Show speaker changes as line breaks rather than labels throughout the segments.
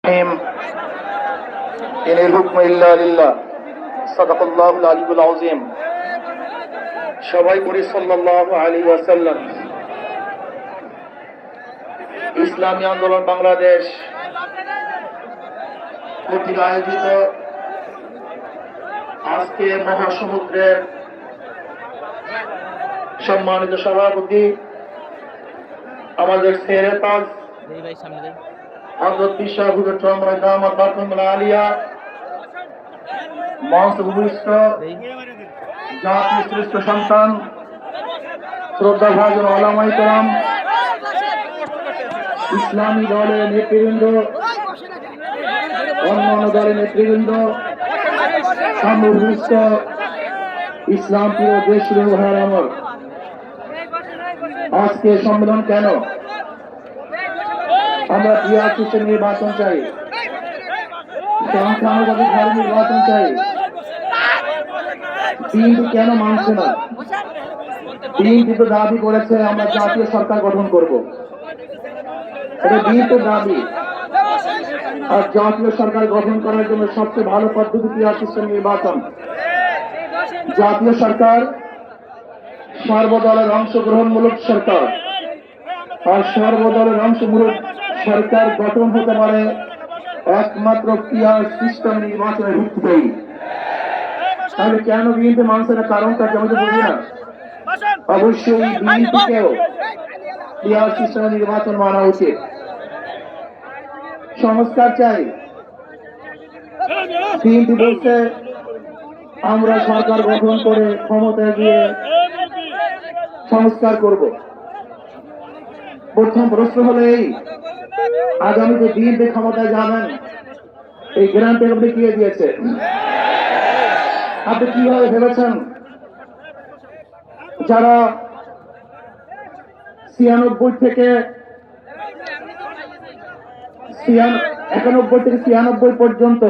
إن الحكم إلا لله صدق الله العلي العظيم সবাই পড়ি সাল্লাল্লাহু আলাইহি ওয়াসাল্লাম। ইসলামী আন্দোলন বাংলাদেশ কর্তৃক আয়োজিত আজকে মহাসমুদ্রের সম্মানিত সভাপতি আমাদের সেরে তাজ হযরত পিশা হুজুর চরমরায় দামাত বারকাতুল আলিয়া মঞ্চ ভূমিষ্ঠ জাতির শ্রেষ্ঠ সন্তান শ্রদ্ধা ভাজন ওলামায়ে কেরাম, ইসলামী দলের নেতৃবৃন্দ, অন্যান্য দলের নেতৃবৃন্দ, ভূমিষ্ঠ ইসলাম প্রিয় দেশের ভাইয়ের আমার, আজকে সম্মেলন কেন? আমরা পিয়ার নির্বাচন চাই, সংখ্যানুপাতিক হারে নির্বাচন চাই। বিএনপি কেন মানছে না? বিএনপি তো দাবি করেছে আমরা জাতীয় সরকার গঠন করব, এটা বিএনপির দাবি। আর জাতীয় সরকার গঠন করার জন্য সবচেয়ে ভালো পদ্ধতি পিয়ার নির্বাচন। জাতীয় সরকার সর্বদলের অংশগ্রহণমূলক সরকার, আর সর্বদলের অংশমূলক সরকার গঠন হতে পারে একমাত্র পিয়ার সিস্টেম নির্বাচনের ভিত্তিতেই। তাহলে কেন বিএনপি মানছে না? কারণটা কেমন বুঝি না। অবশ্যই বিএনপিকেও পিয়ার সিস্টেম নির্বাচন মানা উচিত। সংস্কার চাই। বিএনপি বলছে আমরা সরকার গঠন করে ক্ষমতায় গিয়ে সংস্কার করব। প্রথম প্রশ্ন হলো এই, আগামীতে বিএনপি ক্ষমতায় যাবেন, এই গ্যারান্টি আপনি কে দিয়েছে? আপনি কিভাবে ভেবেছেন যারা 91 থেকে 96 পর্যন্ত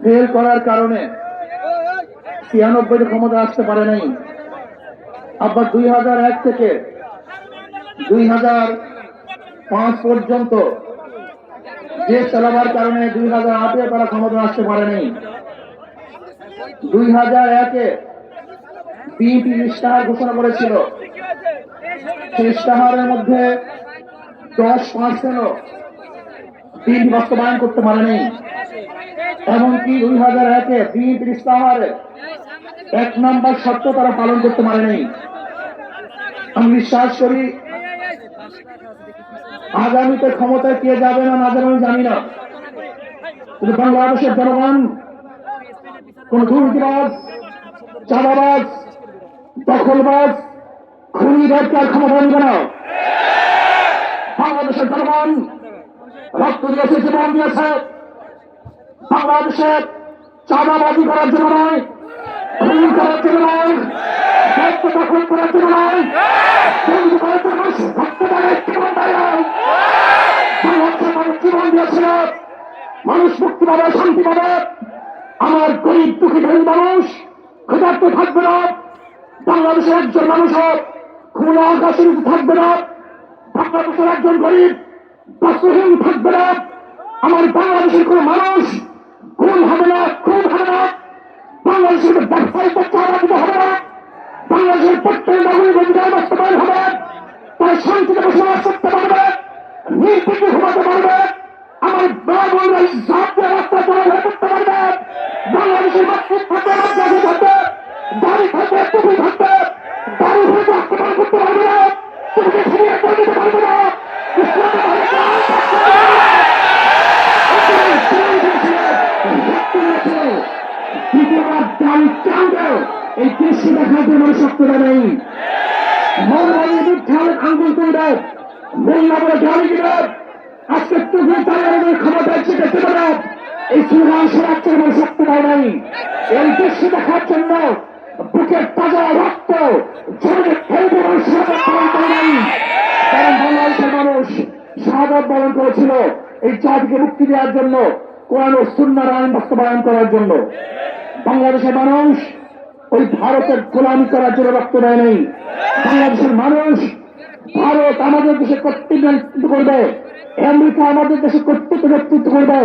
ফেল করার কারণে 96 ক্ষমতা আসতে পারে নাই, আবার 2001 থেকে 2005 পর্যন্ত দেশ চালাবার কারণে 2008-এ তারা ক্ষমতা আসতে পারে নাই। 2001-এ বিএনপি ইশতেহার ঘোষণা করেছিল, সেই ইশতেহারের মধ্যে 10% বিএনপি বাস্তবায়ন করতে পারে নাই। এমনকি 2001-এ বিএনপির ইশতেহারে 1 নম্বর শর্ত তারা পালন করতে পারে নাই। আমি বিশ্বাস করি আগামীতে ক্ষমতায় কে যাবে না না যাবে আমি জানি না, কিন্তু বাংলাদেশের জনগণ কোন দুর্নীতিবাজ, চাঁদাবাজ, দখলবাজ, খুনিদেরকে আর ক্ষমতা নিবে না। বাংলাদেশের জনগণ রক্ত দিয়েছে, জীবন দিয়েছে বাংলাদেশের চাঁদাবাজি করার জন্য নয়, খুন করার জন্য নয়, দখল করার জন্য নয়, জীবন দিয়েছিল মানুষ মুক্তি পাবে, শান্তি পাবে। আমার গরিব দুঃখী ধনী মানুষ ক্ষুধার্ত থাকবে না, বাংলাদেশের একজন মানুষও খোলা আকাশের থাকবে না, বাংলাদেশের একজন গরিব বস্ত্রহীন থাকবে না, আমার বাংলাদেশের কোন মানুষ খুন হবে না, খুন হবে না, বাংলাদেশের ব্যবসায়িক চাঁদাবাজিত হবে না, বাংলাদেশের প্রত্যেক নাগরিক অধিকার বাস্তবায়ন হবে, তারা শান্তিতে বসবাস করতে পারবে, নির্বিঘ্নে ঘুমাতে পারবে, আমার মা বোনরা জাতীয় রাস্তা চলাফেরা করতে পারবে, বাংলাদেশের মাতৃ থাকবে, মাদ্রাসা থাকবে, দাড়ি থাকবে, টুপি থাকবে, দাড়ি হয়তো আক্রমণ করতে পারবে না, টুপিকে ফিরিয়ে করে দিতে পারবে না। এই দৃশ্য দেখার জন্য শক্ততা নেই। আঙ্গুল তুলবে, মোল্লা বলে গালি দিবে, আজকে তুমি তাদের ক্ষমতায় চেপে দেবে, এই সুরান সরাচ্ছেন শক্ততা নেই। এই দৃশ্য দেখার জন্য বুকের তাজা রক্ত জমিতে ফেলবে নেই। কারণ বাংলাদেশের মানুষ শাহাদাত বরণ করেছিল এই জাতিকে মুক্তি দেওয়ার জন্য, কোরআন ও সুন্নাহর আইন বাস্তবায়ন করার জন্য। বাংলাদেশের মানুষ ওই ভারতের গোলামি করার জন্য রক্ত দেয় নেই। বাংলাদেশের মানুষ ভারত আমাদের দেশে কর্তৃত্ব করবে, আমেরিকা আমাদের দেশে কর্তৃত্ব নেতৃত্ব করবে,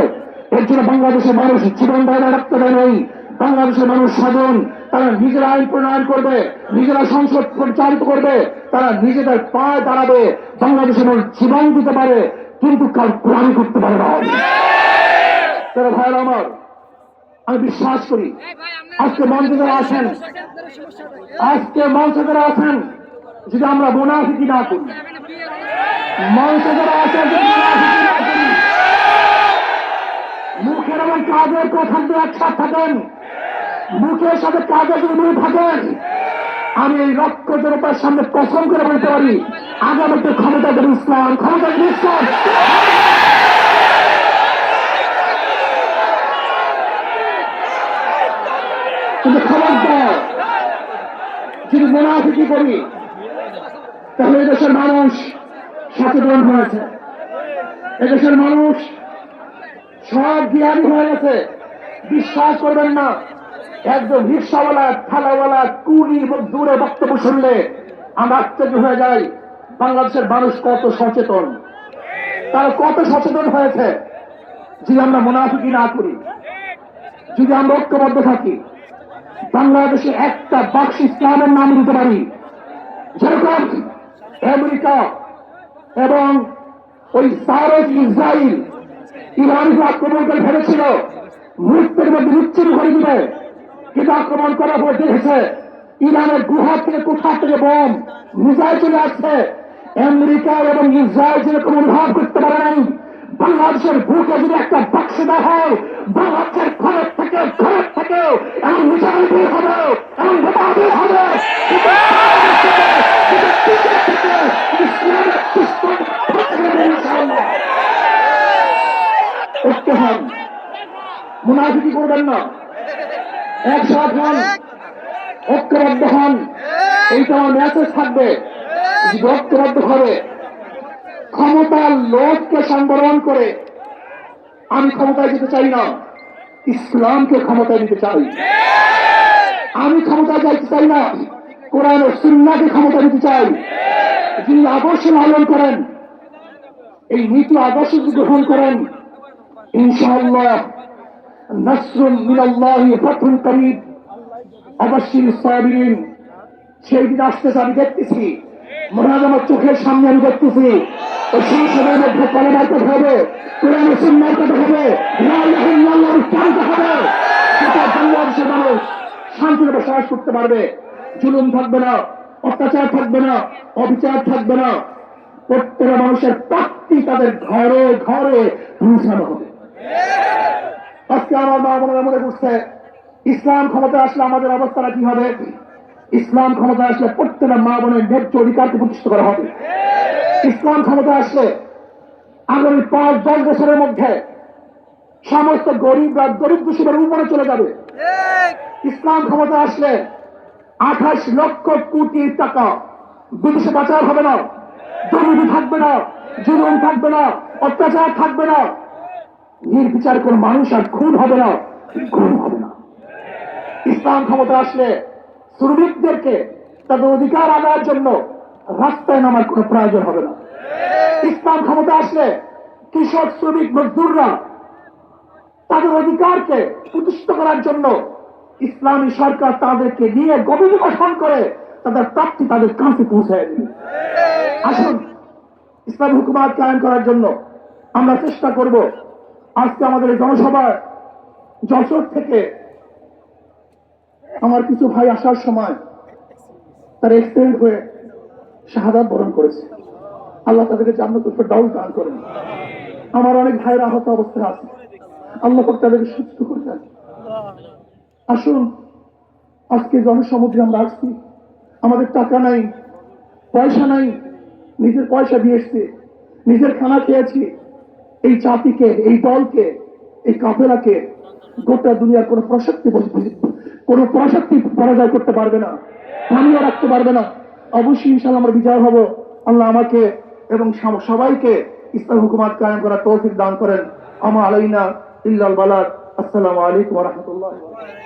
এর জন্য বাংলাদেশের মানুষ জীবন দায় রাখতে দেয় নাই। বাংলাদেশের মানুষ স্বাধীন, তারা নিজেরা আইন প্রণয়ন করবে, নিজেরা সংসদ পরিচালিত করবে, তারা নিজেদের পায়ে দাঁড়াবে, বাংলাদেশের মানুষ জীবন দিতে পারে, কিন্তু কাল কোরআন করতে পারে না। তারা ভাইয়ের আমার, আমি বিশ্বাস করি আজকে মঞ্চে যারা আছেন, আজকে মঞ্চে যারা আছেন, যদি আমরা মুনাফিকি না করি, মঞ্চে যারা আছেন যদি মুনাফিকি না করি, মুখের এবং কাজের কথা যদি একসাথে থাকেন, মুখের সাথে কাজের যদি মিল থাকেন, আমি এই লক্ষ জনতার সামনে কসম করে বলতে পারি আগামীতে ক্ষমতা দেবে ইসলাম, ক্ষমতা দেবে ইসলাম। কিন্তু খবরদার যদি মুনাফিকি করি, তাহলে এদেশের মানুষ সচেতন হয়েছে, এদেশের মানুষ সব জ্ঞানী হয়ে গেছে। বিশ্বাস করবেন না, একজন রিক্সাওয়ালা, ঠেলাওয়ালা, কুলি দূরে বক্তব্য শুনলে আমরা আশ্চর্য হয়ে যাই বাংলাদেশের মানুষ কত সচেতন, তারা কত সচেতন হয়েছে। যদি আমরা মুনাফিকি না করি, যদি আমরা ঐক্যবদ্ধ থাকি, বাংলাদেশে একটা বাক্স ইসলামের নাম দিতে পারি, যেরকম আমেরিকা এবং ওই সারস ইসরায়েল ইরানকে আক্রমণ করে ফেলেছিল, মৃত্যুর মধ্যে মৃত্যুর করে দিবে, কিন্তু আক্রমণ করার পর দেখেছে ইরানের গুহা থেকে কোথা থেকে বোম মিসাইল চলে আসছে। আমেরিকা এবং ইসরায়েল যেরকম অনুভব করতে পারে নাই, বাংলাদেশের বুকে যদি একটা বাক্স দেওয়া হয়, বাংলাদেশের ঘরের থেকে এমন মিসাইল বের হবে, এমন বোমা বের হবে, মুনাফিকি করবেন না, একসাথ হন, ঐক্যবদ্ধ হন, এইটা আমার মেসেজ থাকবে। ঐক্যবদ্ধ হবে, ক্ষমতার লোককে সংবরণ করে আমি ক্ষমতায় যেতে চাই না, ইসলামকে ক্ষমতায় দিতে চাই। আমি ক্ষমতায় যাইতে চাই না, কোরআন ও সুন্নাহকে ক্ষমতা দিতে চাই। যিনি আদর্শ লালন করেন, এই নীতি আদর্শ গ্রহণ করেন, ইনশাআল্লাহ নাসরুম মিনাল্লাহি ফাতহুন করিব, অবশ্যই সাবিরিন। সেই দিন আসতেছে, আমি দেখতেছি, মনে হয় আমার চোখের সামনে আমি দেখতেছি। ওই সংসদের মধ্যে কলেমার কথা হবে, কোরআন ও সুন্নাহর কথা হবে, লা ইলাহা ইল্লাল্লাহর কথা হবে, সেটা বাংলাদেশের মানুষ শান্তিতে বসবাস করতে পারবে। জুলুম থাকবে না, অত্যাচার থাকবে না, অবিচার থাকবে না। প্রত্যেকটা মানুষের প্রাপ্তি তাদের ঘরে ঘরে পৌঁছানো হবে। আজকে আমার মা বোনেরা মনে করছে ইসলাম ক্ষমতা আসলে আমাদের অবস্থাটা কি হবে। ইসলাম ক্ষমতা আসলে প্রত্যেকটা মা বোনের ন্যায্য অধিকারকে প্রতিষ্ঠিত করা হবে। ইসলাম ক্ষমতা আসলে আগামী 5-10 বছরের মধ্যে সমস্ত গরিবরা দরিদ্র সীমার উপরে চলে যাবে। ইসলাম ক্ষমতা আসলে 28 লক্ষ কোটি টাকা বিদেশে পাচার হবে না, দুর্নীতি থাকবে না, জুলুম থাকবে না, অত্যাচার থাকবে না, নির্বিচার কোন মানুষ আর খুন হবে না, খুন হবে না। ইসলাম ক্ষমতা আসলে শ্রমিকদেরকে তাদের অধিকার আদায়ের জন্য রাস্তায় নামার কোন প্রয়োজন হবে না। ইসলাম ক্ষমতা আসলে কৃষক, শ্রমিক, মজদুররা তাদের অধিকারকে প্রতিষ্ঠিত করার জন্য ইসলামী সরকার তাদেরকে নিয়ে গভীর গঠন করে তাদের প্রাপ্তি তাদের কাছে পৌঁছায় দেবে। আসুন ইসলামী হুকুমত কায়েম করার জন্য আমরা চেষ্টা করব। আজকে আমাদের এই জনসভায় যশোর থেকে আমার কিছু ভাই আসার সময় তার এক্সিডেন্ট হয়ে শাহাদাত বরণ করেছে। আল্লাহ তাদেরকে জান্নাতুল ফেরদাউস দান করেন। আমার অনেক ভাইয়ের আহত অবস্থায় আছে, আল্লাহ পাক তাদেরকে সুস্থ করে দেন। আসুন আজকে জনসমুদ্রে আমরা আসছি, আমাদের টাকা নাই, পয়সা নাই, নিজের পয়সা দিয়ে এসছি, নিজের খানা খেয়েছি। এই জাতিকে, এই দলকে, এই কাফেলাকে গোটা দুনিয়ার কোন প্রশক্তি পরাজয় করতে পারবে না, থামিয়ে রাখতে পারবে না। অবশ্যই ইনশাআল্লাহ আমরা বিজয় হব। আল্লাহ আমাকে এবং সবাইকে ইসলাম হুকুমত কায়েম করার তৌফিক দান করেন। আমা আলাইনা ইল্লাল বালাগ। আসসালামু আলাইকুম ওয়া রাহমাতুল্লাহি ওয়া বারাকাতুহু।